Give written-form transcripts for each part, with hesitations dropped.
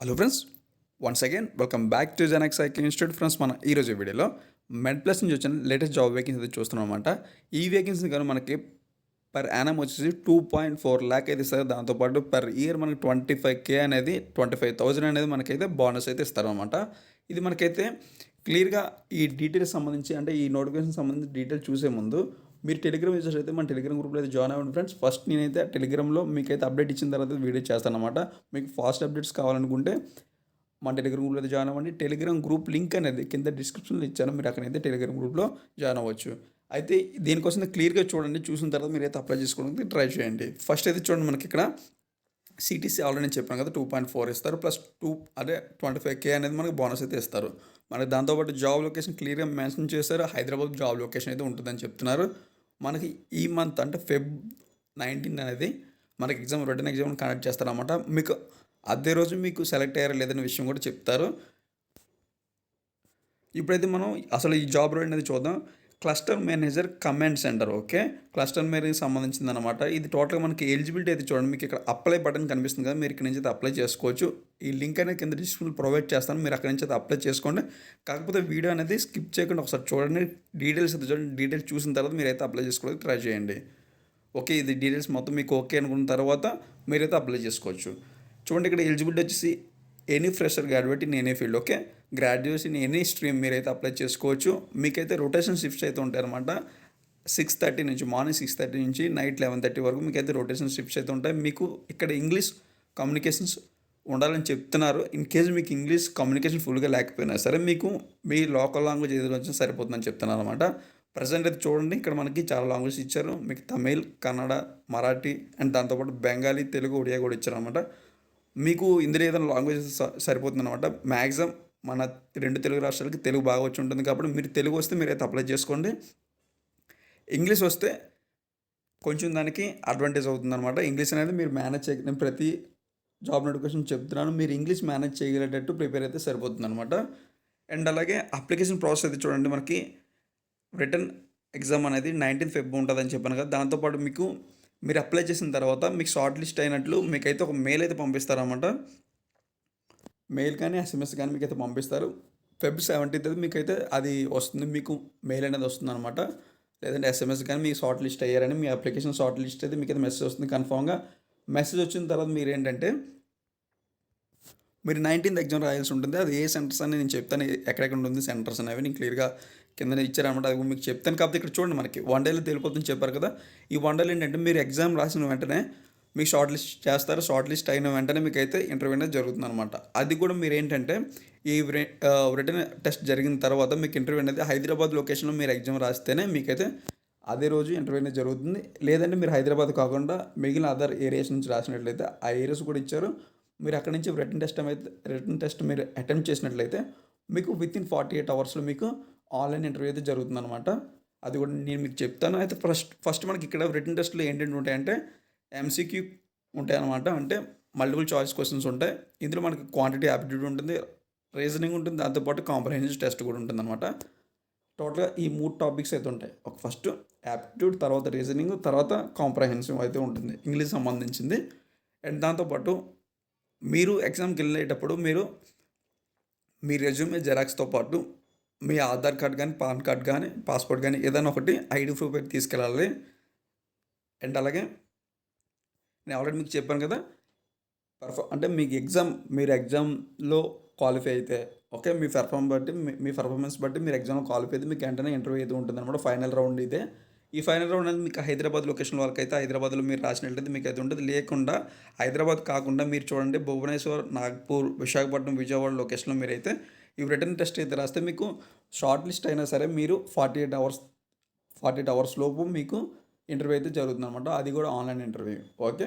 Hello friends, once again welcome back to Genex IQ institute. Friends, మన ఈరోజు వీడియోలో మెడ్ plus నుంచి వచ్చిన లేటెస్ట్ జాబ్ వేకెన్సీ అయితే చూస్తున్నాం అనమాట. ఈ వేకెన్సీ కానీ మనకి పర్ యానం వచ్చేసి 2.4 lakh అయితే ఇస్తారు. దాంతోపాటు పర్ ఇయర్ మనకి 25K అనేది 25,000 అనేది మనకైతే బోనస్ అయితే ఇస్తారనమాట. ఇది మనకైతే క్లియర్గా ఈ డీటెయిల్స్ సంబంధించి అంటే ఈ నోటిఫికేషన్ సంబంధించి డీటెయిల్స్ చూసే ముందు మీరు టెలిగ్రామ్ యూజర్స్ అయితే మన టెలిగ్రామ్ గ్రూప్లో అయితే జాయిన్ అవ్వండి ఫ్రెండ్స్. ఫస్ట్ నేనైతే టెలిగ్రామ్లో మీకైతే అప్డేట్ ఇచ్చిన తర్వాత వీడియో చేస్తాను అనమాట. మీకు ఫాస్ట్ అప్డేట్స్ కావాలనుకుంటే మన టెలిగ్రామ్ గ్రూప్లో అయితే జాయిన్ అవ్వండి. టెలిగ్రామ్ గ్రూప్ లింక్ అనేది కింద డిస్క్రిప్షన్లో ఇచ్చాను, మీరు అక్కడైతే టెలిగ్రామ్ గ్రూప్లో జాయిన్ అవ్వచ్చు. అయితే దీనికోసం క్లియర్గా చూడండి, చూసిన తర్వాత మీరైతే అప్లై చేసుకోవడానికి ట్రై చేయండి. ఫస్ట్ అయితే చూడండి, మనకి ఇక్కడ సిటీసీ ఆల్రెడీ నేను చెప్పాను కదా 2.4 ఇస్తారు, ప్లస్ 25K అనేది మనకి బోనస్ అయితే ఇస్తారు. మనకి దాంతోపాటు జాబ్ లొకేషన్ క్లియర్గా మెన్షన్ చేశారు, హైదరాబాద్ జాబ్ లొకేషన్ అయితే ఉంటుందని చెప్తున్నారు. మనకి ఈ మంత్ అంటే Feb 19 అనేది మనకి రిటర్న్ ఎగ్జామ్ కండక్ట్ చేస్తారన్నమాట. మీకు అదే రోజు మీకు సెలెక్ట్ అయ్యారా లేదనే విషయం కూడా చెప్తారు. ఇప్పుడైతే మనం అసలు ఈ జాబ్ రోల్ అనేది చూద్దాం. Cluster manager command centre. Okay, cluster మేనేజర్కి సంబంధించింది అనమాట. ఇది టోటల్గా మనకి ఎలిజిబిలిటీ అయితే చూడండి, మీకు ఇక్కడ అప్లై బటన్ కనిపిస్తుంది కదా, మీరు ఇక్కడ నుంచి అయితే అప్లై చేసుకోవచ్చు. ఈ లింక్ అనేది కింద డిస్క్రిప్షన్ ప్రొవైడ్ చేస్తాను, మీరు అక్కడ నుంచి అయితే అప్లై చేసుకోండి. కాకపోతే వీడియో అనేది స్కిప్ చేయకుండా ఒకసారి చూడండి, డీటెయిల్స్ అయితే చూడండి. డీటెయిల్స్ చూసిన తర్వాత మీరైతే అప్లై చేసుకోవడానికి ట్రై చేయండి. ఓకే, ఇది డీటెయిల్స్ మొత్తం మీకు ఓకే అనుకున్న తర్వాత మీరైతే అప్లై చేసుకోవచ్చు. చూడండి, ఇక్కడ ఎలిజిబిలిటీ వచ్చేసి any fresher graduate in any field. Okay, graduates in any stream మీరైతే అప్లై చేసుకోవచ్చు. మీకైతే రొటేషన్ షిఫ్ట్స్ అయితే ఉంటాయి అనమాట. 6:30 నుంచి మార్నింగ్ 6:30 నుంచి నైట్ 11:30 వరకు మీకైతే రొటేషన్ షిఫ్ట్స్ అయితే ఉంటాయి. మీకు ఇక్కడ ఇంగ్లీష్ కమ్యూనికేషన్స్ ఉండాలని చెప్తున్నారు. ఇన్ కేసు మీకు ఇంగ్లీష్ కమ్యూనికేషన్ ఫుల్గా లేకపోయినా సరే మీకు మీ లోకల్ లాంగ్వేజ్ ఏదో వచ్చి సరిపోతుందని చెప్తున్నారు అనమాట. ప్రజెంట్ అయితే చూడండి, ఇక్కడ మనకి చాలా లాంగ్వేజ్ ఇచ్చారు. మీకు తమిళ్, కన్నడ, మరాఠీ అండ్ దాంతోపాటు బెంగాలీ, తెలుగు, ఒడియా కూడా ఇచ్చారు అనమాట. మీకు ఇందులో ఏదైనా లాంగ్వేజ్ సరిపోతుంది అనమాట. మ్యాక్సిమం మన 2 తెలుగు రాష్ట్రాలకి తెలుగు బాగా వచ్చి ఉంటుంది కాబట్టి మీరు తెలుగు వస్తే మీరైతే అప్లై చేసుకోండి. ఇంగ్లీష్ వస్తే కొంచెం దానికి అడ్వాంటేజ్ అవుతుంది అనమాట. ఇంగ్లీష్ అనేది మీరు మేనేజ్ చేయ, నేను ప్రతి జాబ్ నోటిఫికేషన్ చెప్తున్నాను, మీరు ఇంగ్లీష్ మేనేజ్ చేయగలిగేటట్టు ప్రిపేర్ అయితే సరిపోతుంది అనమాట. అండ్ అలాగే అప్లికేషన్ ప్రాసెస్ అయితే చూడండి, మనకి రిటర్న్ ఎగ్జామ్ అనేది 19 Feb ఉంటుందని చెప్పాను కదా. దాంతోపాటు మీకు మీరు అప్లై చేసిన తర్వాత మీకు షార్ట్ లిస్ట్ అయినట్లు మీకైతే ఒక మెయిల్ అయితే పంపిస్తారన్నమాట. మెయిల్ కానీ ఎస్ఎంఎస్ కానీ మీకైతే పంపిస్తారు. Feb 17 మీకైతే అది వస్తుంది, మీకు మెయిల్ అనేది వస్తుంది అనమాట. లేదంటే ఎస్ఎంఎస్ కానీ మీకు షార్ట్ లిస్ట్ అయ్యారని మీ అప్లికేషన్ షార్ట్ లిస్ట్ అయితే మీకైతే మెసేజ్ వస్తుంది కన్ఫామ్గా. మెసేజ్ వచ్చిన తర్వాత మీరు ఏంటంటే మీరు 19th ఎగ్జామ్ రాయాల్సి ఉంటుంది. అది ఏ సెంటర్స్ అని నేను చెప్తాను, ఎక్కడెక్కడ ఉంటుంది సెంటర్స్ అనేవి నేను క్లియర్గా కింద ఇచ్చారనమాట. అది మీకు చెప్తాను. కాకపోతే ఇక్కడ చూడండి, మనకి 1 డేలో తెలిపోతుందని చెప్పారు కదా. ఈ 1 డేలో ఏంటంటే మీరు ఎగ్జామ్ రాసిన వెంటనే మీకు షార్ట్ లిస్ట్ చేస్తారు. షార్ట్ లిస్ట్ అయిన వెంటనే మీకు అయితే ఇంటర్వ్యూ అనేది జరుగుతుంది అనమాట. అది కూడా మీరు ఏంటంటే ఈ రిటర్న్ టెస్ట్ జరిగిన తర్వాత మీకు ఇంటర్వ్యూ అనేది హైదరాబాద్ లొకేషన్లో మీరు ఎగ్జామ్ రాస్తేనే మీకైతే అదే రోజు ఇంటర్వ్యూ అనేది జరుగుతుంది. లేదంటే మీరు హైదరాబాద్ కాకుండా మిగిలిన అదర్ ఏరియాస్ నుంచి రాసినట్లయితే ఆ ఏరియాస్ కూడా ఇచ్చారు, మీరు అక్కడి నుంచి రిటర్న్ టెస్ట్ మీరు అటెంప్ట్ చేసినట్లయితే మీకు వితిన్ 48 అవర్స్లో మీకు ఆన్లైన్ ఇంటర్వ్యూ అయితే జరుగుతుంది అనమాట. అది కూడా నేను మీకు చెప్తాను. అయితే ఫస్ట్ మనకి ఇక్కడ రిటర్న్ టెస్ట్లో ఏంటంటే ఉంటాయంటే MCQ ఉంటాయి అనమాట. అంటే మల్టిపుల్ చాయిస్ క్వశ్చన్స్ ఉంటాయి. ఇందులో మనకి క్వాంటిటీ యాప్టిట్యూడ్ ఉంటుంది, రీజనింగ్ ఉంటుంది, దాంతోపాటు కాంప్రహెన్సివ్ టెస్ట్ కూడా ఉంటుంది అనమాట. టోటల్గా ఈ 3 టాపిక్స్ అయితే ఉంటాయి. ఒక ఫస్ట్ యాప్టిట్యూడ్, తర్వాత రీజనింగ్, తర్వాత కాంప్రహెన్సివ్ అయితే ఉంటుంది, ఇంగ్లీష్ సంబంధించింది. అండ్ దాంతోపాటు మీరు ఎగ్జామ్కి వెళ్ళేటప్పుడు మీరు మీ రెజ్యూమే జెరాక్స్తో పాటు మీ ఆధార్ కార్డ్ కానీ, పాన్ కార్డ్ కానీ, పాస్పోర్ట్ కానీ ఏదైనా ఒకటి ఐడి ప్రూఫ్ అయితే తీసుకెళ్ళాలి. అండ్ అలాగే నేను ఆల్రెడీ మీకు చెప్పాను కదా, అంటే మీకు మీరు ఎగ్జామ్లో క్వాలిఫై అయితే ఓకే, మీ పర్ఫార్మెన్స్ బట్టి మీరు ఎగ్జామ్లో క్వాలిఫై అయితే మీకు వెంటనే ఇంటర్వ్యూ అయితే ఉంటుంది అనమాట. ఫైనల్ రౌండ్ ఇదే. ఈ ఫైనల్ రౌండ్ అనేది మీకు హైదరాబాద్ లొకేషన్ వాళ్ళకైతే హైదరాబాద్లో మీరు రాసినట్లయితే మీకు అయితే ఉంటుంది. లేకుండా హైదరాబాద్ కాకుండా మీరు చూడండి భువనేశ్వర్, నాగ్పూర్, విశాఖపట్నం, విజయవాడ లొకేషన్లో మీరైతే ఈ రిటర్న్ టెస్ట్ అయితే రాస్తే మీకు షార్ట్ లిస్ట్ అయినా సరే మీరు 48 అవర్స్ లోపు మీకు ఇంటర్వ్యూ అయితే జరుగుతుంది అనమాట. అది కూడా ఆన్లైన్ ఇంటర్వ్యూ. ఓకే,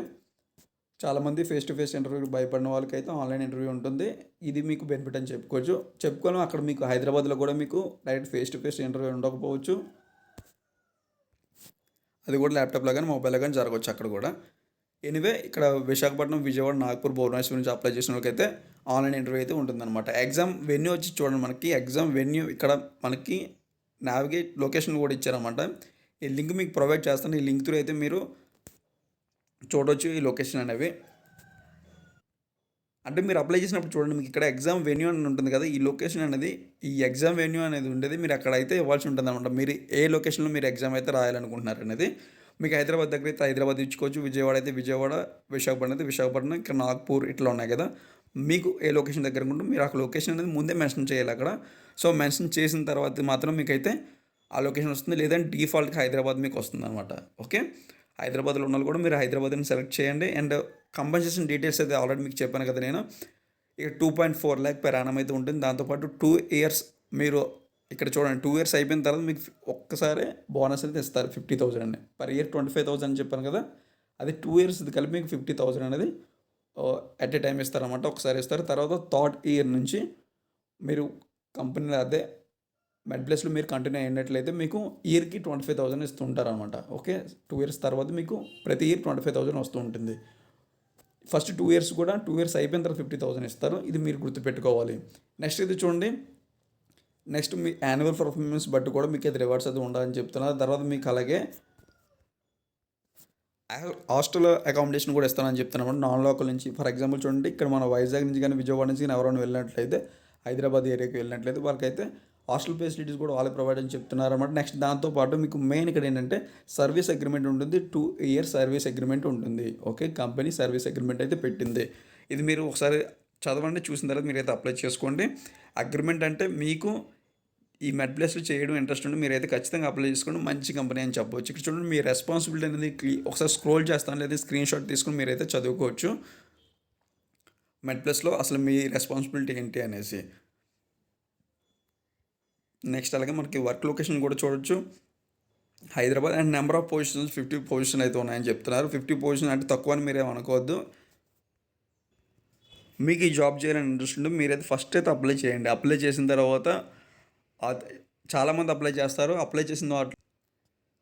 చాలామంది ఫేస్ టు ఫేస్ ఇంటర్వ్యూకి భయపడిన వాళ్ళకైతే ఆన్లైన్ ఇంటర్వ్యూ ఉంటుంది. ఇది మీకు బెనిఫిట్ అని చెప్పుకోవాలి. అక్కడ మీకు హైదరాబాద్లో కూడా మీకు direct face to face interview ఉండకపోవచ్చు, అది కూడా ల్యాప్టాప్లో కానీ మొబైల్లో కానీ జరగవచ్చు అక్కడ కూడా. ఎనీవే, ఇక్కడ విశాఖపట్నం, విజయవాడ, నాగ్పూర్, భువనేశ్వర్ నుంచి అప్లై చేసిన వాళ్ళకైతే ఆన్లైన్ ఇంటర్వ్యూ అయితే ఉంటుందన్నమాట. ఎగ్జామ్ వెన్యూ వచ్చి చూడండి, మనకి ఎగ్జామ్ వెన్యూ ఇక్కడ మనకి నావిగేట్ లొకేషన్ కూడా ఇచ్చారన్నమాట. ఈ లింక్ మీకు ప్రొవైడ్ చేస్తాను. ఈ లింక్ త్రూ అయితే మీరు చూడవచ్చు ఈ లొకేషన్ అనేవి. అంటే మీరు అప్లై చేసినప్పుడు చూడండి మీకు ఇక్కడ ఎగ్జామ్ వెన్యూ అని ఉంటుంది కదా! ఈ లొకేషన్ అనేది ఈ ఎగ్జామ్ వెన్యూ అనేది ఉండేది మీరు అక్కడైతే ఇవ్వాల్సి ఉంటుందనమాట. మీరు ఏ లొకేషన్‌లో మీరు ఎగ్జామ్ అయితే రాయాలనుకుంటున్నారనేది. మీకు హైదరాబాద్ దగ్గర అయితే హైదరాబాద్ ఇచ్చుకోవచ్చు. విజయవాడ అయితే విజయవాడ, విశాఖపట్నం అయితే విశాఖపట్నం, ఇక్కడ నాగ్‌పూర్ ఇట్లా ఉన్నాయి కదా! మీకు ఏ లొకేషన్ దగ్గర ఉంటే మీరు ఆ లొకేషన్ అనేది ముందే మెన్షన్ చేయాలి అక్కడ. సో, మెన్షన్ చేసిన తర్వాత మాత్రం మీకైతే ఆ లొకేషన్ వస్తుంది. లేదంటే డిఫాల్ట్‌గా హైదరాబాద్ మీకు వస్తుందనమాట. ఓకే. హైదరాబాద్‌లో ఉన్నోళ్ళు కూడా మీరు హైదరాబాద్‌ని సెలెక్ట్ చేయండి. అండ్ కంపెన్సేషన్ డీటెయిల్స్ అయితే ఆల్రెడీ మీకు చెప్పాను కదా నేను. ఇక 2.4 లాక్ పెర్ యానమ్ అయితే ఉంటుంది. దాంతోపాటు 2 ఇయర్స్ మీరు ఇక్కడ చూడండి 2 ఇయర్స్ అయిపోయిన తర్వాత మీకు ఒక్కసారే బోనస్ అయితే ఇస్తారు 50,000 అని. పర్ ఇయర్ 25,000 అని చెప్పాను కదా! అది 2 ఇయర్స్‌ది కలిపి మీకు 50,000 అనేది ఎట్ ఎ టైమ్ ఇస్తారనమాట. ఒకసారి ఇస్తారు. తర్వాత థర్డ్ ఇయర్ నుంచి మీరు కంపెనీలో అదే మెడ్ ప్లస్‌లో మీరు కంటిన్యూ అయినట్లయితే మీకు ఇయర్‌కి 25,000 ఇస్తూ ఉంటారనమాట. ఓకే. 2 ఇయర్స్ తర్వాత మీకు ప్రతి ఇయర్ 25,000 వస్తూ ఉంటుంది. ఫస్ట్ 2 ఇయర్స్ కూడా 2 ఇయర్స్ అయిపోయిన తర్వాత 50,000 ఇస్తారు. ఇది మీరు గుర్తుపెట్టుకోవాలి. నెక్స్ట్ ఇది చూడండి. నెక్స్ట్ మీ యాన్యువల్ పర్ఫార్మెన్స్ బట్టి కూడా మీకు అది రివార్డ్స్ అది ఉండాలని చెప్తున్నారు. తర్వాత మీకు అలాగే హాస్టల్ అకామిడేషన్ కూడా ఇస్తానని చెప్తున్నాను. నాన్ లోకల్ నుంచి ఫర్ ఎగ్జాంపుల్ చూడండి ఇక్కడ మన వైజాగ్ నుంచి కానీ విజయవాడ నుంచి కానీ ఎవరైనా వెళ్ళినట్లయితే హైదరాబాద్ ఏరియాకి వెళ్ళినట్లయితే వాళ్ళకైతే హాస్టల్ ఫెసిలిటీస్ కూడా వాళ్ళే ప్రొవైడ్ అని చెప్తున్నారు అన్నమాట. నెక్స్ట్ దాంతోపాటు మీకు మెయిన్ ఇక్కడ ఏంటంటే సర్వీస్ అగ్రిమెంట్ ఉంటుంది. 2 ఇయర్స్ సర్వీస్ అగ్రిమెంట్ ఉంటుంది. ఓకే. కంపెనీ సర్వీస్ అగ్రిమెంట్ అయితే పెట్టింది. ఇది మీరు ఒకసారి చదవండి. చూసిన తర్వాత మీరైతే అప్లై చేసుకోండి. అగ్రిమెంట్ అంటే మీకు ఈ మెడ్ ప్లస్‌లో చేయడం ఇంట్రెస్ట్ ఉంటే మీరైతే ఖచ్చితంగా అప్లై చేసుకోండి. మంచి కంపెనీ అని చెప్పవచ్చు. ఇక్కడ చూడండి మీ రెస్పాన్సిబిలిటీ అనేది ఒకసారి స్క్రోల్ చేస్తాను లేదా స్క్రీన్ షాట్ తీసుకొని మీరైతే చదువుకోవచ్చు. మెడ్ ప్లస్‌లో అసలు మీ రెస్పాన్సిబిలిటీ ఏంటి అనేసి. నెక్స్ట్ అలాగే మనకి వర్క్ లొకేషన్ కూడా చూడొచ్చు. Hyderabad and number of positions 50 position అయితే ఉన్నాయని చెప్తున్నారు. 50 పొజిషన్ అంటే తక్కువ అని మీరేం అనుకోవద్దు. మీకు ఈ జాబ్ చేయాలని ఇంట్రెస్ట్ ఉంటే మీరైతే ఫస్ట్ అయితే అప్లై చేయండి. అప్లై చేసిన తర్వాత చాలామంది అప్లై చేస్తారు. అప్లై చేసిన వాటిలో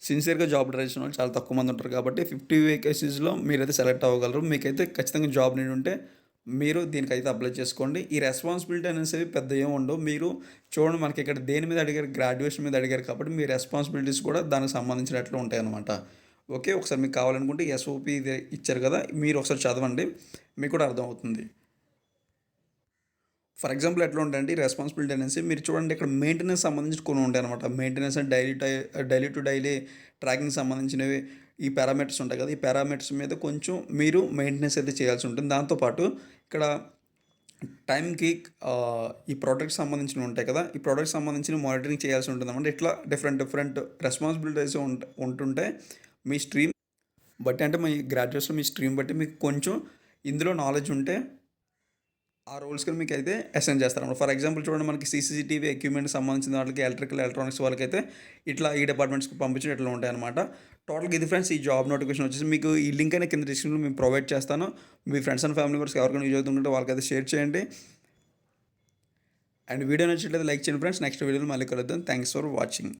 సిన్సియర్గా జాబ్ ట్రై చేసిన వాళ్ళు చాలా తక్కువ మంది ఉంటారు కాబట్టి 50 వేకెన్సీస్లో మీరైతే సెలెక్ట్ అవ్వగలరు. మీకైతే ఖచ్చితంగా జాబ్ నీడ్ ఉంటే మీరు దీనికైతే అప్లై చేసుకోండి. ఈ రెస్పాన్సిబిలిటీ అనేసి పెద్ద ఏమి ఉండవు. మీరు చూడండి మనకి ఇక్కడ దేని మీద అడిగారు, గ్రాడ్యుయేషన్ మీద అడిగారు కాబట్టి మీ రెస్పాన్సిబిలిటీస్ కూడా దానికి సంబంధించినట్లు ఉంటాయి అన్నమాట. ఓకే. ఒకసారి మీకు కావాలనుకుంటే ఎస్ఓపి ఇది ఇచ్చారు కదా, మీరు ఒకసారి చదవండి, మీకు కూడా అర్థమవుతుంది. ఫర్ ఎగ్జాంపుల్ ఎట్లా ఉంటాయంటే ఈ రెస్పాన్సిబిలిటీ అనేసి మీరు చూడండి ఇక్కడ మెయింటెనెన్స్ సంబంధించి కొన్ని ఉంటాయి అనమాట. Maintenance and daily to daily tracking సంబంధించినవి ఈ పారామీటర్స్ ఉంటాయి కదా, ఈ పారామీటర్స్ మీద కొంచెం మీరు మెయింటెనెన్స్ అయితే చేయాల్సి ఉంటుంది. దాంతోపాటు ఇక్కడ టైంకి ఈ ప్రోడక్ట్స్ సంబంధించినవి ఉంటాయి కదా, ఈ ప్రోడక్ట్స్ సంబంధించిన మానిటరింగ్ చేయాల్సి ఉంటుంది అనమాట. ఇట్లా డిఫరెంట్ రెస్పాన్సిబిలిటీస్ ఉంటుంటాయి మీ స్ట్రీమ్ బట్టి. అంటే మీ గ్రాడ్యుయేట్స్లో మీ స్ట్రీమ్ బట్టి మీకు కొంచెం ఇందులో నాలెడ్జ్ ఉంటే ఆ రోల్స్‌కి మీకు అయితే అసైన్ చేస్తారన్నమాట. ఫర్ ఎగ్జాంపుల్ చూడండి మనకి సీసీటీవీ ఎక్విప్‌మెంట్‌కి సంబంధించిన వాళ్ళకి ఎలక్ట్రానిక్స్ వాళ్ళకైతే ఇట్లా ఈ డిపార్ట్మెంట్స్‌కి పంపించడం ఇట్లా ఉంటాయన్నమాట. టోటల్‌గా ఇది ఫ్రెండ్స్ ఈ జాబ్ నోటిఫికేషన్ వచ్చేసి మీకు ఈ లింక్ అనేది కింద డిస్క్రిప్షన్‌లో మేము ప్రొవైడ్ చేస్తాను. మీ ఫ్రెండ్స్ అండ్ ఫ్యామిలీ మెంబర్స్‌కి ఎవరికైనా యూజ్ అవుతుంటే వాళ్ళకైతే షేర్ చేయండి. అండ్ వీడియో నచ్చినట్లయితే లైక్ చేయండి ఫ్రెండ్స్. నెక్స్ట్ వీడియోలో మళ్ళీ కలుద్దాం. Thanks for watching.